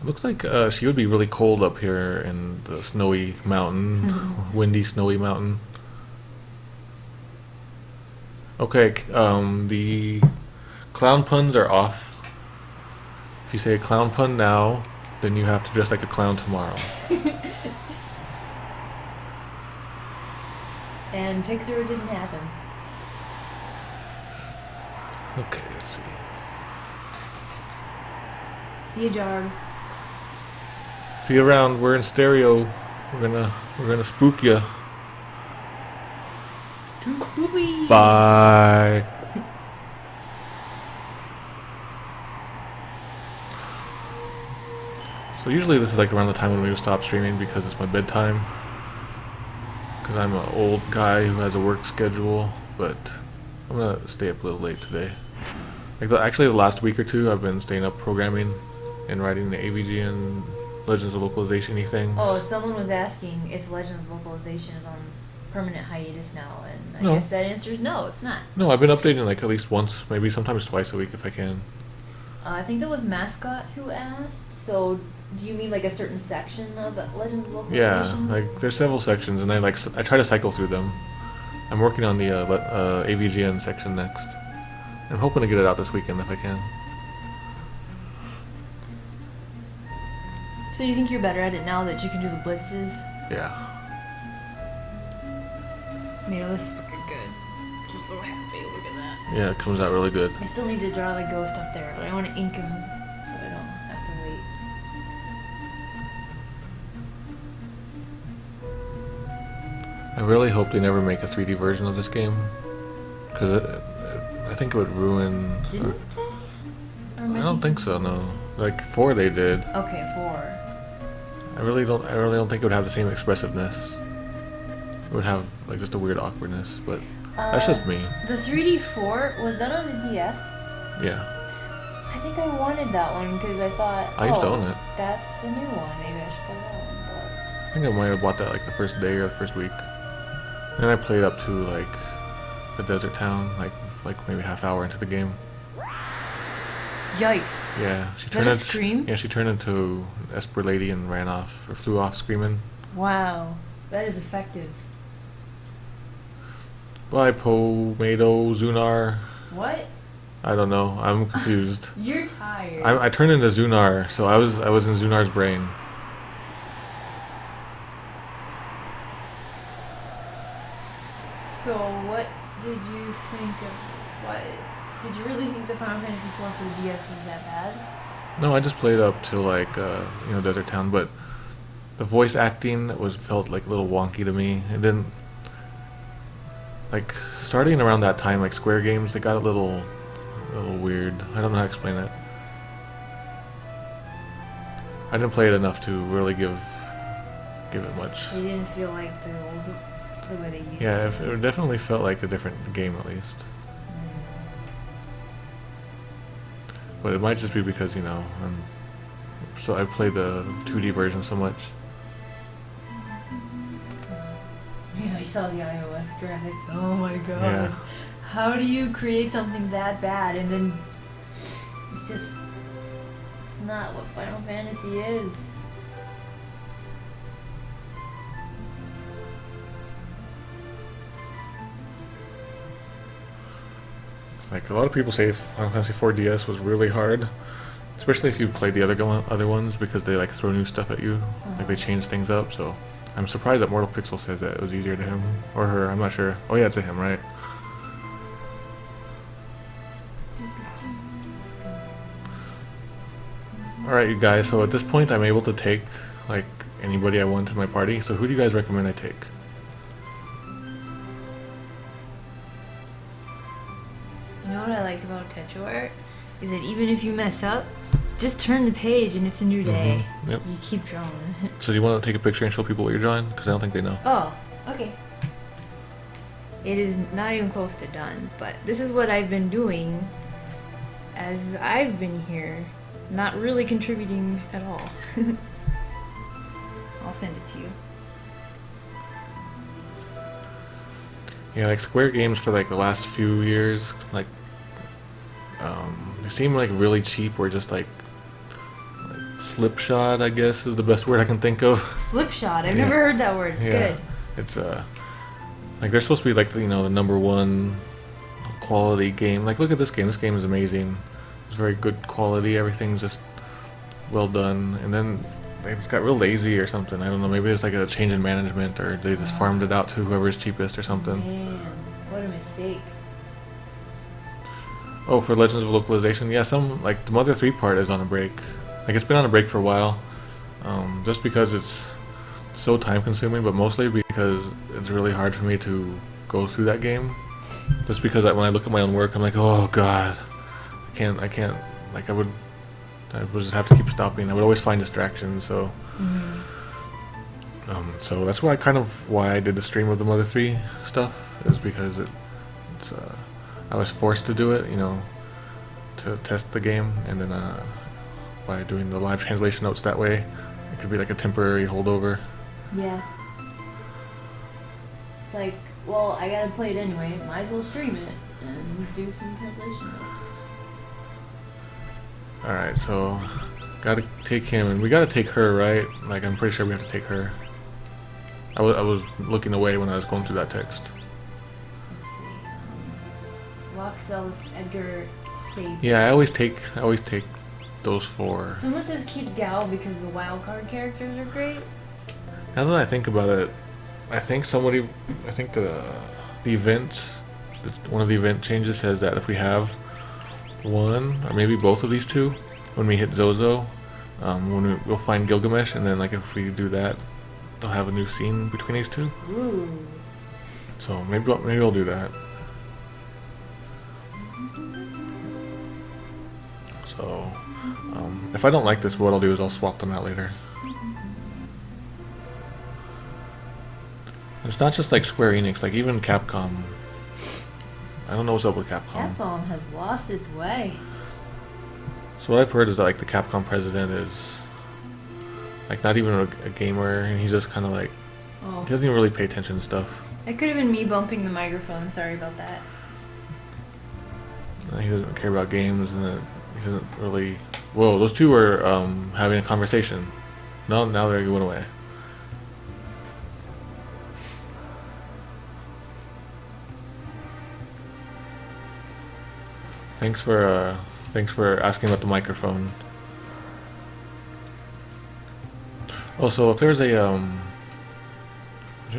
It looks like she would be really cold up here in the snowy mountain, windy, snowy mountain. Okay, the clown puns are off. If you say a clown pun now, then you have to dress like a clown tomorrow. And Pixar didn't happen. Okay, let's see. See you, Jarg. See you around. We're in stereo. We're gonna spook you. Too spooky. Bye. So usually this is like around the time when we would stop streaming because it's my bedtime. Because I'm an old guy who has a work schedule, but I'm gonna stay up a little late today. Actually, the last week or two, I've been staying up programming and writing the AVG and Legends of Localization-y things. Oh, someone was asking if Legends Localization is on permanent hiatus now, and I No. guess that answer is no, it's not. No, I've been updating like at least once, maybe sometimes twice a week if I can. I think that was Mascot who asked, so do you mean like a certain section of Legends of Yeah, Localization? like there's several sections, and I try to cycle through them. I'm working on the AVGN section next. I'm hoping to get it out this weekend if I can. So you think you're better at it now that you can do the blitzes? Yeah. Mito, this is good. I'm so happy, look at that. Yeah, it comes out really good. I still need to draw the ghost up there, but I want to ink him so I don't have to wait. I really hope they never make a 3D version of this game, because I think it would ruin. Didn't they? Or am I don't think so. No, like 4 they did. Okay, 4. I really don't think it would have the same expressiveness. It would have like just a weird awkwardness, but that's just me. The 3D 4, was that on the DS? Yeah, I think I wanted that one because I thought, I used to own it. That's the new one. Maybe I should play that one. I think I might have bought that like the first day or the first week. Then I played up to like the desert town, like maybe half hour into the game. But yikes! Yeah, she Is that a scream? Yeah, she turned into an Esper lady and ran off or flew off screaming. Wow, that is effective. Bye, Poemato, Zunar. What? I don't know. I'm confused. You're tired. I turned into Zunar, so I was in Zunar's brain. So what did you think of what? Did you really think the Final Fantasy IV for the DS was that bad? No, I just played up to like Desert Town, but the voice acting felt like a little wonky to me. It didn't like starting around that time, like Square Games, they got a little weird. I don't know how to explain it. I didn't play it enough to really give it much. It didn't feel like the way they used Yeah, to. it definitely felt like a different game at least. But it might just be because so I played the 2D version so much. Yeah, I saw the iOS graphics. Oh my god. Yeah. How do you create something that bad and then it's not what Final Fantasy is. Like a lot of people say Final Fantasy 4 DS was really hard, especially if you played the other ones because they like throw new stuff at you, like they change things up. So I'm surprised that Mortal Pixel says that it was easier to him or her. I'm not sure. Oh yeah, it's a him, right? All right, you guys. So at this point, I'm able to take like anybody I want to my party. So who do you guys recommend I take? You know what I like about Techo art? Is that even if you mess up, just turn the page and it's a new day. Yep. You keep drawing. So do you want to take a picture and show people what you're drawing? Because I don't think they know. Oh, okay. It is not even close to done, but this is what I've been doing as I've been here, not really contributing at all. I'll send it to you. Yeah, like Square Games for like the last few years, like they seem like really cheap or just like slipshod, I guess, is the best word I can think of. Slipshod. I've Yeah. never heard that word. It's good. It's like they're supposed to be like the number one quality game. Like, look at this game. This game is amazing. It's very good quality. Everything's just well done. And then they just got real lazy or something. I don't know. Maybe there's like a change in management, or they just farmed it out to whoever's cheapest or something. Man, what a mistake. Oh, for Legends of Localization, yeah, some like the Mother 3 part is on a break. Like, it's been on a break for a while, just because it's so time consuming, but mostly because it's really hard for me to go through that game. Just because when I look at my own work, I'm like, oh god, I can't. Like, I would just have to keep stopping. I would always find distractions. So, so that's why I did the stream of the Mother 3 stuff, is because it's I was forced to do it, to test the game, and then by doing the live translation notes that way, it could be like a temporary holdover. Yeah. It's like, well, I gotta play it anyway. Might as well stream it and do some translation notes. Alright, so gotta take him, and we gotta take her, right? Like, I'm pretty sure we have to take her. I was looking away when I was going through that text. Let's see. Loxellus, Edgar, Save. Yeah, I always take those four. Someone says keep Gal because the wild card characters are great. Now that I think about it, I think the event, one of the event changes says that if we have one or maybe both of these two, when we hit Zozo, we'll find Gilgamesh, and then like if we do that, they'll have a new scene between these two. Ooh. So maybe I'll do that. So if I don't like this, what I'll do is I'll swap them out later. It's not just like Square Enix, like even Capcom. I don't know what's up with Capcom. Capcom has lost its way. So what I've heard is that like the Capcom president is like not even a gamer, and he's just kind of like, he doesn't even really pay attention to stuff. It could have been me bumping the microphone. Sorry about that. He doesn't care about games, and he doesn't really. Whoa, those two are having a conversation. No, now they're going away. Thanks for asking about the microphone. Also, if there's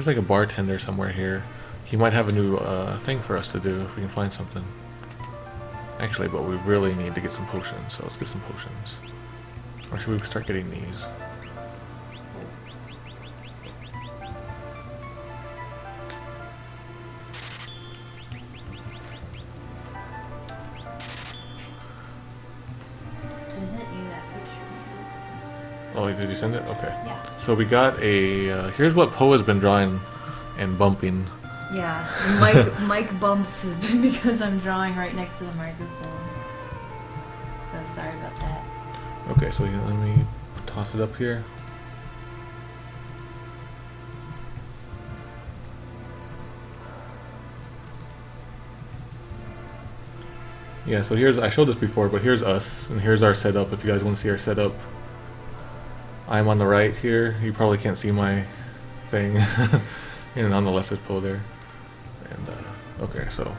like a bartender somewhere here, he might have a new thing for us to do if we can find something. Actually, but we really need to get some potions, so let's get some potions. Or should we start getting these? Oh, did you send it? Okay. Yeah. So we got a. Here's what Poe has been drawing and bumping. Yeah. Mike bumps has been because I'm drawing right next to the microphone. So sorry about that. Okay, so let me toss it up here. Yeah, so I showed this before, but here's us, and here's our setup. If you guys want to see our setup, I'm on the right here. You probably can't see my thing. And on the left is Poe there. And, okay, so.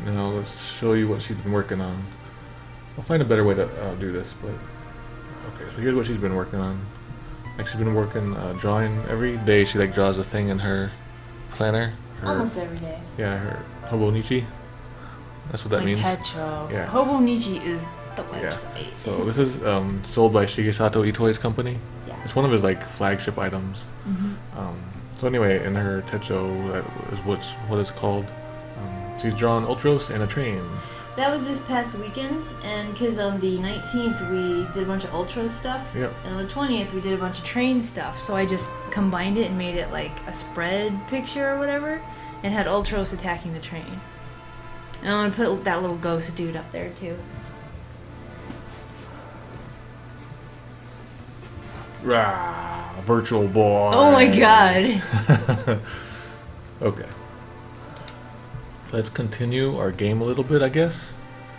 Now let's show you what she's been working on. I'll find a better way to do this, but. Okay, so here's what she's been working on. Like, she's been working, drawing every day. She, like, draws a thing in her planner. Almost every day. Yeah, her Hobonichi. That's what that means. Techo. Yeah. Hobonichi is the website. Yeah. So this is sold by Shigesato Itoi's company. Yeah. It's one of his like flagship items. Mm-hmm. So anyway, in her techo, that is what it's called. She's drawn Ultros and a train. That was this past weekend, and because on the 19th we did a bunch of Ultra stuff, Yep. and on the 20th we did a bunch of train stuff, so I just combined it and made it like a spread picture or whatever, and had Ultros attacking the train. And I'm gonna put that little ghost dude up there too. Rah, virtual boy. Oh my god! Okay. Let's continue our game a little bit, I guess.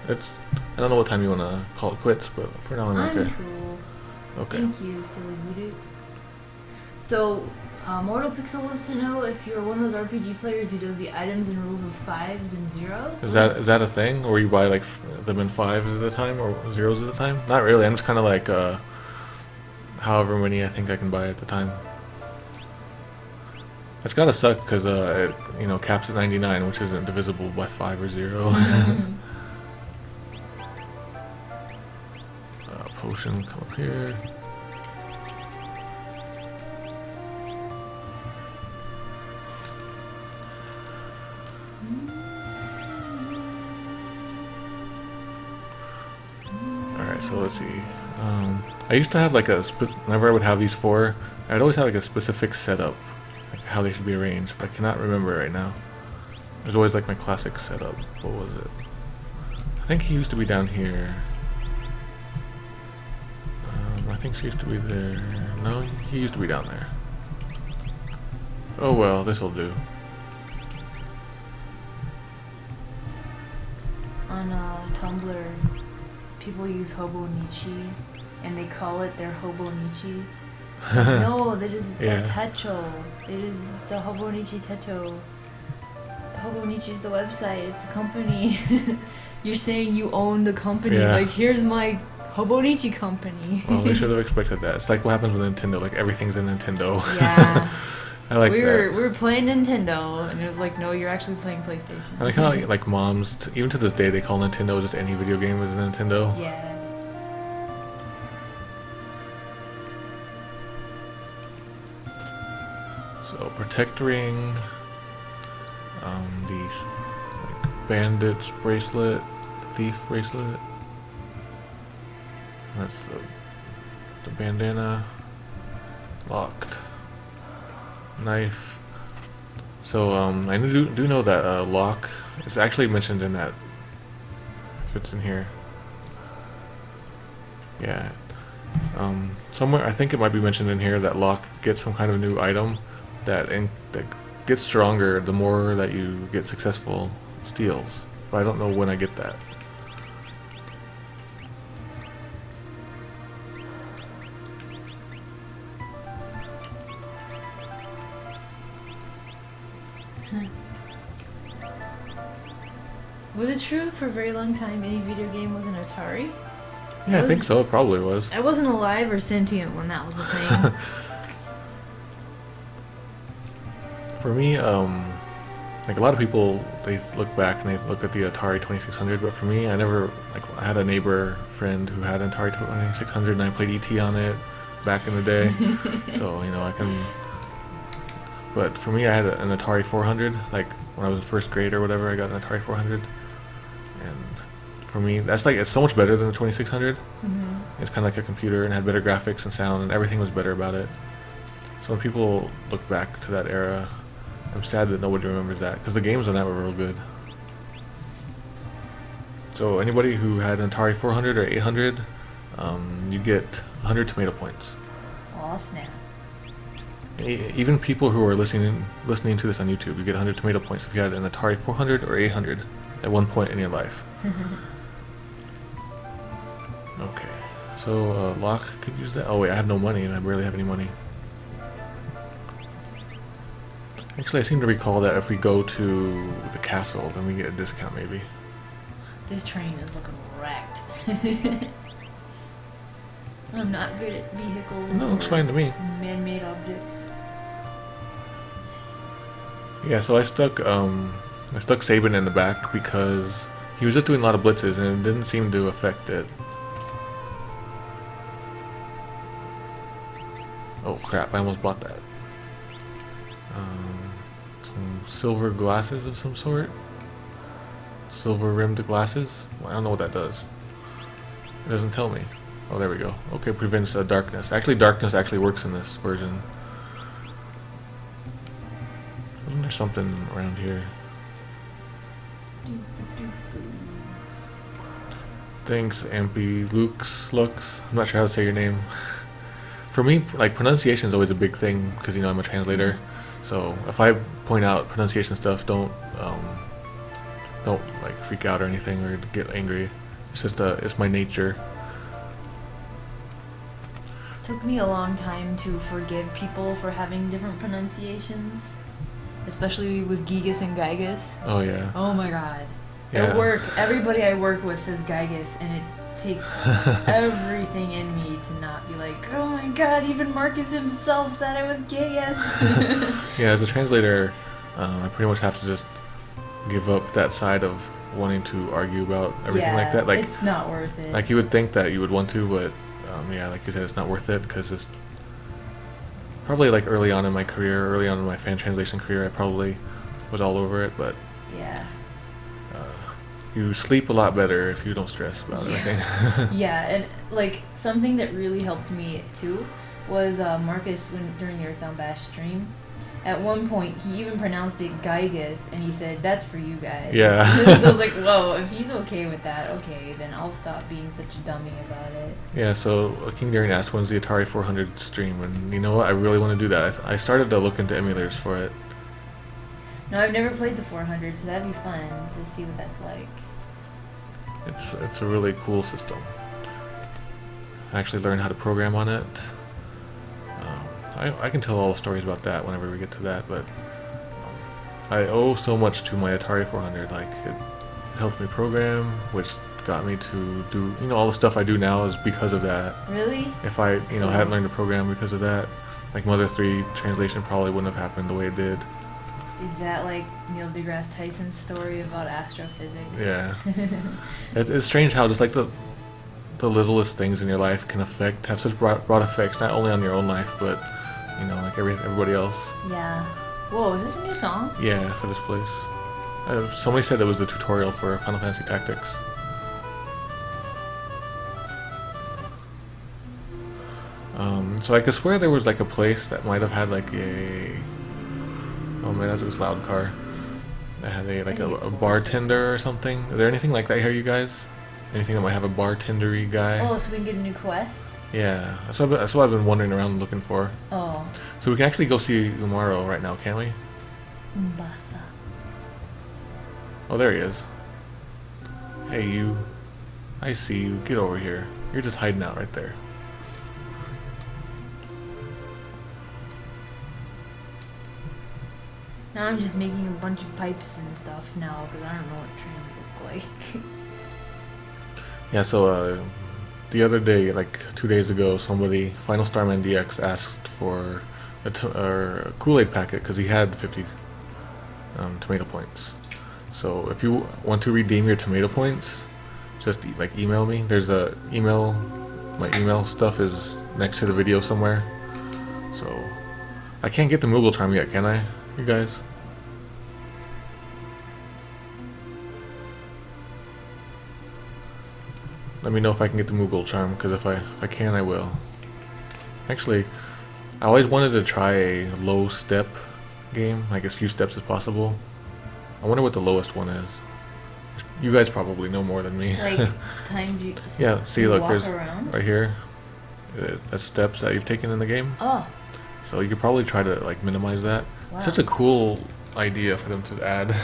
It's. I don't know what time you want to call it quits, but for now I'm okay. Cool. Okay. Thank you, silly voodoo. So, Mortal Pixel wants to know if you're one of those RPG players who does the items and rules of 5s and 0s. Is that a thing, or you buy like them in 5s at a time or 0s at a time? Not really. I'm just kind of like however many I think I can buy at the time. It's gotta suck because it caps at 99, which isn't divisible by 5 or 0. Potion, come up here. Alright, so let's see. I used to have like whenever I would have these four, I'd always have like a specific setup, like how they should be arranged, but I cannot remember right now. There's always like my classic setup. What was it? I think he used to be down here. I think she used to be there. No, he used to be down there. Oh well, this'll do. On Tumblr, people use Hobonichi, and they call it their Hobonichi. No, that is the Techo. It is the Hobonichi Techo. The Hobonichi is the website. It's the company. You're saying you own the company. Yeah. Like, here's my Hobonichi company. Well, they should have expected that. It's like what happens with Nintendo. Like everything's in Nintendo. Yeah. I like we that. were playing Nintendo, and it was like, no, you're actually playing PlayStation. I like how like moms, even to this day, they call Nintendo just any video game as a Nintendo. Yeah. So protect ring, the like bandits bracelet, thief bracelet. That's the bandana. Locked. Knife. So I do know that lock is actually mentioned in that. If it's in here. Yeah. Somewhere I think it might be mentioned in here that lock gets some kind of new item that gets stronger the more that you get successful steals. But I don't know when I get that. Was it true for a very long time any video game was an Atari? Yeah, I think so. It probably was. I wasn't alive or sentient when that was a thing. For me, like a lot of people, they look back and they look at the Atari 2600, but for me, I had a neighbor friend who had an Atari 2600 and I played ET on it back in the day. So, I can... But for me, I had an Atari 400, like when I was in first grade or whatever, I got an Atari 400. And for me, it's so much better than the 2600. Mm-hmm. It's kind of like a computer and had better graphics and sound and everything was better about it. So when people look back to that era, I'm sad that nobody remembers that, because the games on that were real good. So anybody who had an Atari 400 or 800, you get 100 tomato points. Aw, snap. Even people who are listening to this on YouTube, you get 100 tomato points if you had an Atari 400 or 800 at one point in your life. Okay, so Locke could use that. Oh wait, I have no money and I barely have any money. Actually, I seem to recall that if we go to the castle, then we get a discount maybe. This train is looking wrecked. I'm not good at vehicles. No, it looks fine to me. Man-made objects. Yeah, so I stuck Saban in the back because he was just doing a lot of blitzes and it didn't seem to affect it. Oh crap, I almost bought that. Some silver glasses of some sort. Silver rimmed glasses? Well, I don't know what that does. It doesn't tell me. Oh, there we go. Okay, prevents darkness. Actually, darkness actually works in this version. Isn't there something around here? Thanks, Ampy. Lux. I'm not sure how to say your name. For me, like, pronunciation is always a big thing because, I'm a translator. So if I point out pronunciation stuff, don't don't like freak out or anything or get angry. It's just it's my nature. Took me a long time to forgive people for having different pronunciations, especially with Gigas and Gygas. Oh yeah. Oh my god. Yeah. At work, everybody I work with says Gygas, and it takes everything in me to not be like, oh my god, even Marcus himself said I was Gaius. Yeah, as a translator, I pretty much have to just give up that side of wanting to argue about everything like that. Like, it's not worth it. like you would think that you would want to, but yeah, like you said, it's not worth it because it's probably like early on in my career, early on in my fan translation career, I probably was all over it, but yeah. You sleep a lot better if you don't stress about everything. Yeah, and like something that really helped me too was Marcus during the Earthbound Bash stream. At one point, he even pronounced it Gygas, and he said, "That's for you guys." Yeah. So I was like, "Whoa! If he's okay with that, okay, then I'll stop being such a dummy about it." Yeah. So King Darian asked, "When's the Atari 400 stream?" And you know what? I really want to do that. I started to look into emulators for it. No, I've never played the 400, so that'd be fun to see what that's like. It's a really cool system. I actually learned how to program on it. I can tell all the stories about that whenever we get to that, but I owe so much to my Atari 400. Like, it helped me program, which got me to do, all the stuff I do now is because of that. Really? If I, hadn't learned to program because of that, like Mother 3 translation probably wouldn't have happened the way it did. Is that like Neil deGrasse Tyson's story about astrophysics? Yeah. It's strange how just like the littlest things in your life can have such broad effects, not only on your own life, but like everybody else. Yeah. Whoa, is this a new song? Yeah, for this place. Somebody said it was the tutorial for Final Fantasy Tactics. So I could swear there was like a place that might have had like a... Oh man, that's a loud car. That had a bartender or something. Is there anything like that here, you guys? Anything that might have a bartendery guy? Oh, so we can get a new quest? Yeah, that's what I've been wandering around looking for. Oh. So we can actually go see Umaro right now, can't we? Umbasa. Oh, there he is. Hey, you. I see you. Get over here. You're just hiding out right there. Now I'm just making a bunch of pipes and stuff now because I don't know what trains look like. Yeah, so the other day, like 2 days ago, somebody, Final Starman DX, asked for a Kool-Aid packet because he had 50 tomato points. So if you want to redeem your tomato points, just email me. There's a email. My email stuff is next to the video somewhere. So I can't get the Moogle charm yet, can I, you guys? Let me know if I can get the Moogle charm, because if I can, I will. Actually, I always wanted to try a low step game, like as few steps as possible. I wonder what the lowest one is. You guys probably know more than me. Like times you yeah, see, look, walk there's around? right here. That's steps that you've taken in the game. Oh. So you could probably try to like minimize that. Wow. Such a cool idea for them to add.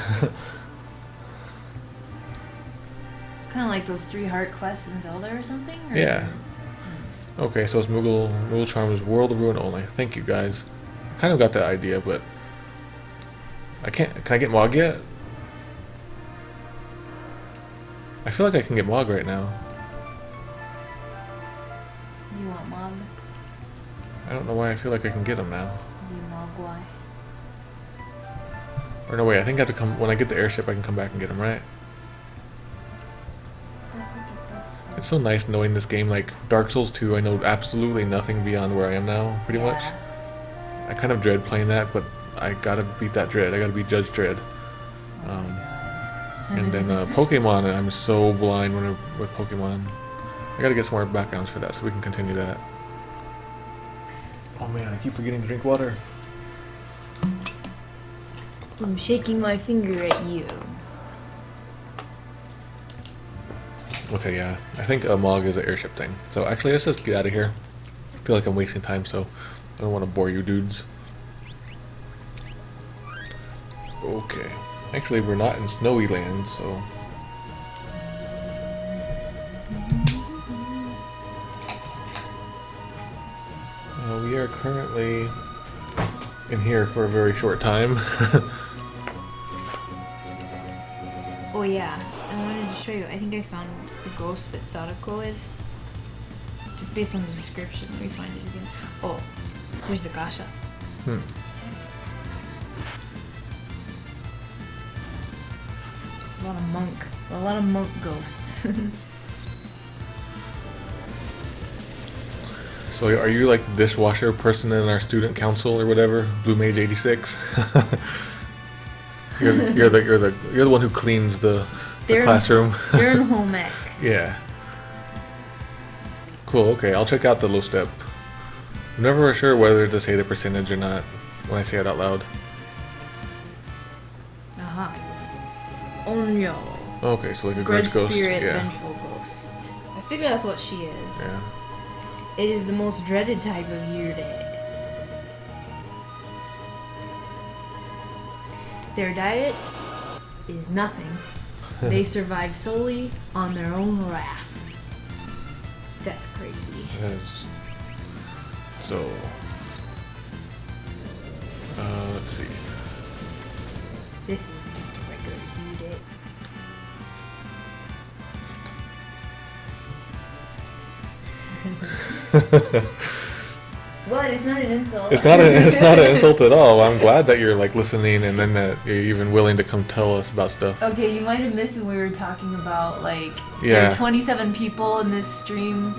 Kind of like those 3 heart quests in Zelda or something? Or? Yeah. Okay, so it's Moogle charm is World of Ruin only. Thank you, guys. I kind of got that idea, but I can't. Can I get Mog yet? I feel like I can get Mog right now. You want Mog? I don't know why I feel like I can get him now. Is he Mogwai? Or no, wait, I think I have to come... When I get the airship, I can come back and get him, right? It's so nice knowing this game. Like, Dark Souls 2, I know absolutely nothing beyond where I am now, pretty much. I kind of dread playing that, but I gotta beat that dread. I gotta beat Judge Dredd. And then Pokemon, I'm so blind with Pokemon. I gotta get some more backgrounds for that so we can continue that. Oh man, I keep forgetting to drink water. I'm shaking my finger at you. Okay, yeah. I think Mog is an airship thing. So actually, let's just get out of here. I feel like I'm wasting time, so I don't want to bore you dudes. Okay. Actually, we're not in snowy land, so... we are currently in here for a very short time. Oh yeah, I wanted to show you. I think I found the ghost that Sadako is. Just based on the description. Let me find it again. Oh, here's the Gasha. Hmm. A lot of monk ghosts. So are you like the dishwasher person in our student council or whatever? Blue Mage 86? you're the one who cleans the classroom. They're in home ec. Yeah. Cool, okay, I'll check out the low step. I'm never sure whether to say the percentage or not when I say it out loud. Aha. Onyo. Okay, so like a Grudge grudge ghost. spirit, Yeah. vengeful ghost. I figure that's what she is. Yeah. It is the most dreaded type of Yurei. Their diet is nothing. They survive solely on their own wrath. That's crazy. Yes. So, let's see. This is just a regular Yurei. What? It's not an insult. It's not an insult at all. I'm glad that you're like listening and then that you're even willing to come tell us about stuff. Okay, you might have missed when we were talking about like there Yeah. are 27 people in this stream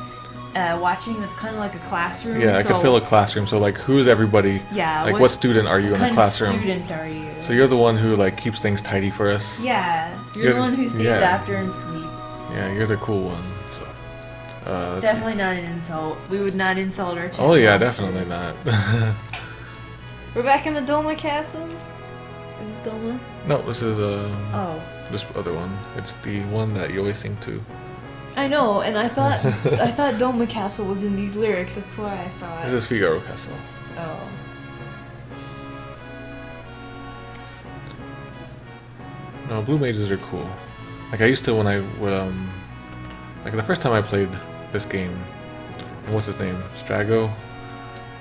watching. That's kind of like a classroom. Yeah, I could fill a classroom. So like, who's everybody? Yeah. Like, what student are you in the kind classroom? of student are you? So you're the one who like keeps things tidy for us. Yeah, you're You're the one who stays yeah. after and sweeps. Yeah, you're the cool one. So, let's Definitely not an insult. We would not insult our see. channel. Oh yeah, definitely not. We're back in the Doma Castle. Is this Doma? No, this is Oh. this other one. It's the one that you always sing to. I know, and I thought Doma Castle was in these lyrics. That's why I thought. This is Figaro Castle. Oh. No, blue mages are cool. Like I used to when I would like the first time I played this game. And what's his name? Strago.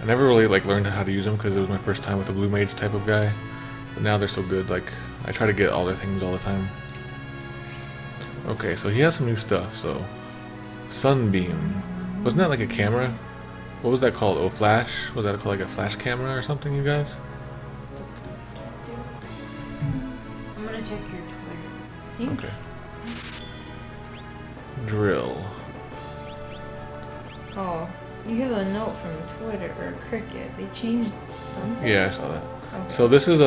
I never really like learned how to use them because it was my first time with a blue mage type of guy. But now they're so good. Like I try to get all their things all the time. Okay, so he has some new stuff. So Sunbeam. Wasn't that like a camera? What was that called? Oh, flash? Was that called like a flash camera or something, you guys? I'm gonna check your Twitter. I think. Okay. Drill. Oh, you have a note from Twitter or Cricket. They changed something. Yeah, I saw that. Okay. So this is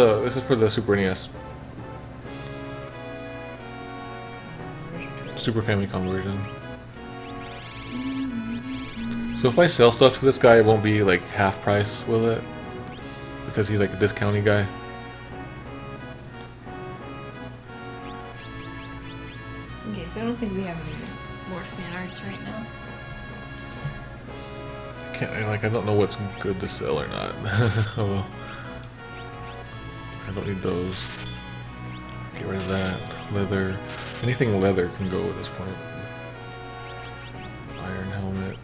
for the Super NES. Super Famicom version. So if I sell stuff to this guy, it won't be like half price, will it? Because he's like a discounty guy. Okay, so I don't think we have any more fan arts right now. I don't know what's good to sell or not. Oh well. I don't need those. Get rid of that. Leather. Anything leather can go at this point. Iron helmet.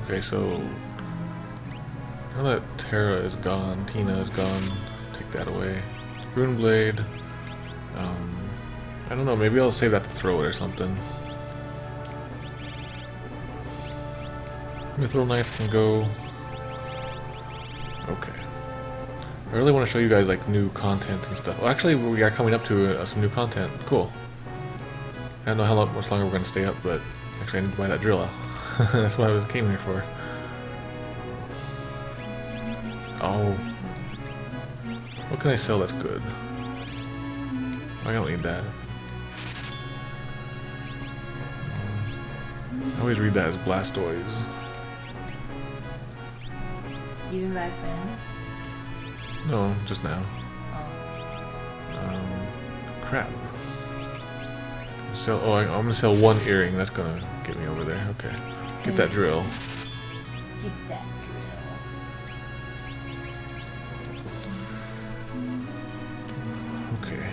Okay, so now that Terra is gone, Tina is gone, take that away. Rune Blade. I don't know, maybe I'll save that to throw it or something. Mithril Knife can go. Okay. I really want to show you guys like new content and stuff. Well, actually, we are coming up to some new content. Cool. I don't know how much longer we're going to stay up, but actually I need to buy that drill out. That's what I came here for. Oh. What can I sell that's good? I don't need that. I always read that as Blastoise. Even back then? No, just now. Oh. Crap. Sell. Oh, I'm gonna sell one earring. That's gonna get me over there. Okay. Get that drill. Get that drill. Okay.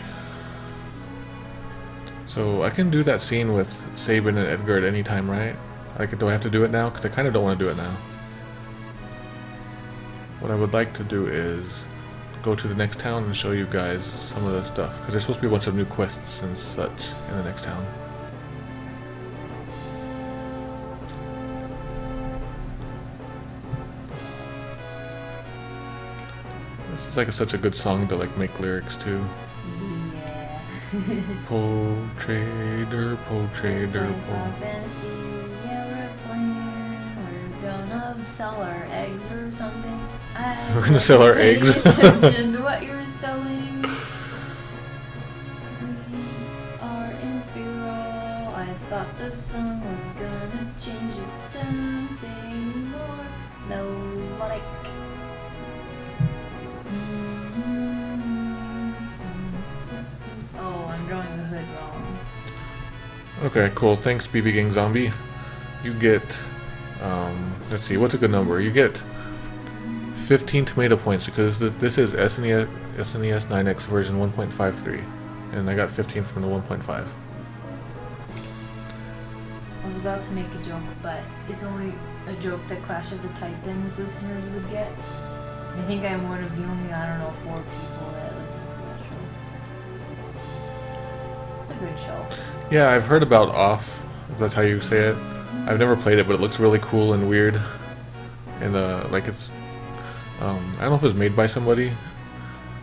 So I can do that scene with Sabin and Edgar at any time, right? Like, do I have to do it now? Because I kind of don't want to do it now. What I would like to do is go to the next town and show you guys some of the stuff. Because there's supposed to be a bunch of new quests and such in the next town. This is like such a good song to like make lyrics to. Yeah. Po trader, po. Fantasy, yeah, we're playing. We're gonna sell our eggs or something. We're gonna sell our eggs. Attention to what you're selling. We are in feral. I thought the song was gonna change to something more melodic. Oh, I'm drawing the hood wrong. Okay, cool. Thanks, BB Gang Zombie. You get, let's see, what's a good number? You get 15 tomato points because this is SNES 9X version 1.53, and I got 15 from the 1.5. I was about to make a joke, but it's only a joke that Clash of the Titans listeners would get. And I think I'm one of the only, 4 people that listens to that show. It's a good show. Yeah, I've heard about Off, if that's how you say it. I've never played it, but it looks really cool and weird. And, like it's, I don't know if it was made by somebody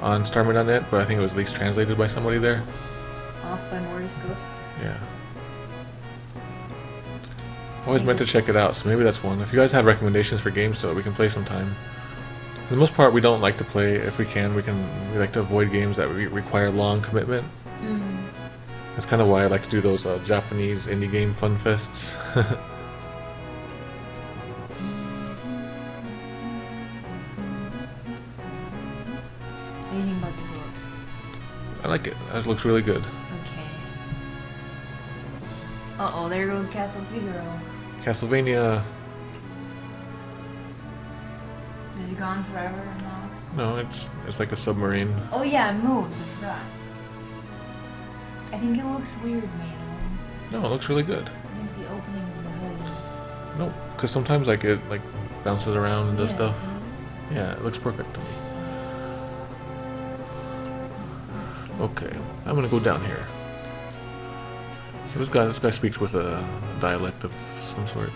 on StarMade.net, but I think it was at least translated by somebody there. Off by Mortis Ghost. Yeah. Always meant to check it out, so maybe that's one. If you guys have recommendations for games, so we can play sometime. For the most part, we don't like to play. If we can, we like to avoid games that require long commitment. Mm-hmm. That's kind of why I like to do those Japanese indie game fun fests. What do you think about the ghost? I like it. That looks really good. Okay. Uh-oh, there goes Castle Figaro. Castlevania. Is he gone forever or no? No, it's like a submarine. Oh yeah, it moves. I forgot. I think it looks weird, man. No, it looks really good. I think the opening of the hood is... No, because sometimes like it like bounces around and does Yeah, stuff. mhm. Yeah, it looks perfect to me. Okay, I'm gonna go down here. So this guy speaks with a dialect of some sort.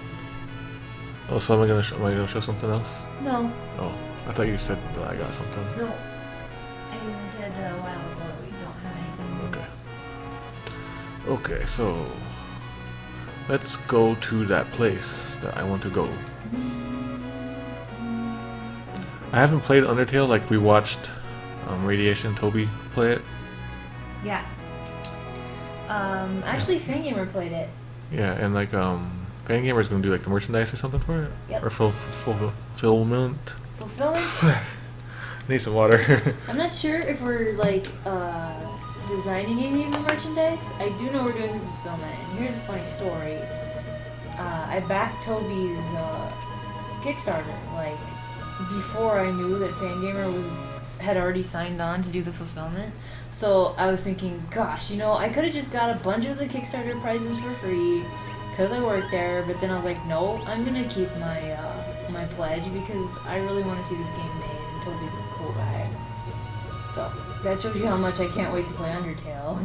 Oh, so am I gonna show something else? No. Oh, I thought you said that I got something. No. I said a while ago that we don't have anything. Okay, so let's go to that place that I want to go. I haven't played Undertale. Like we watched Radiation Toby play it. Yeah. Actually, Fangamer played it. Yeah, and like Fangamer's gonna do like the merchandise or something for it. Yep. Or fulfillment. Fulfillment? Need some water. I'm not sure if we're like designing any of the merchandise. I do know we're doing the fulfillment. And here's a funny story. I backed Toby's Kickstarter like before I knew that Fangamer had already signed on to do the fulfillment. So I was thinking, gosh, I could have just got a bunch of the Kickstarter prizes for free because I work there. But then I was like, no, I'm gonna keep my my pledge because I really want to see this game made. And Toby's a cool guy. So that shows you how much I can't wait to play Undertale.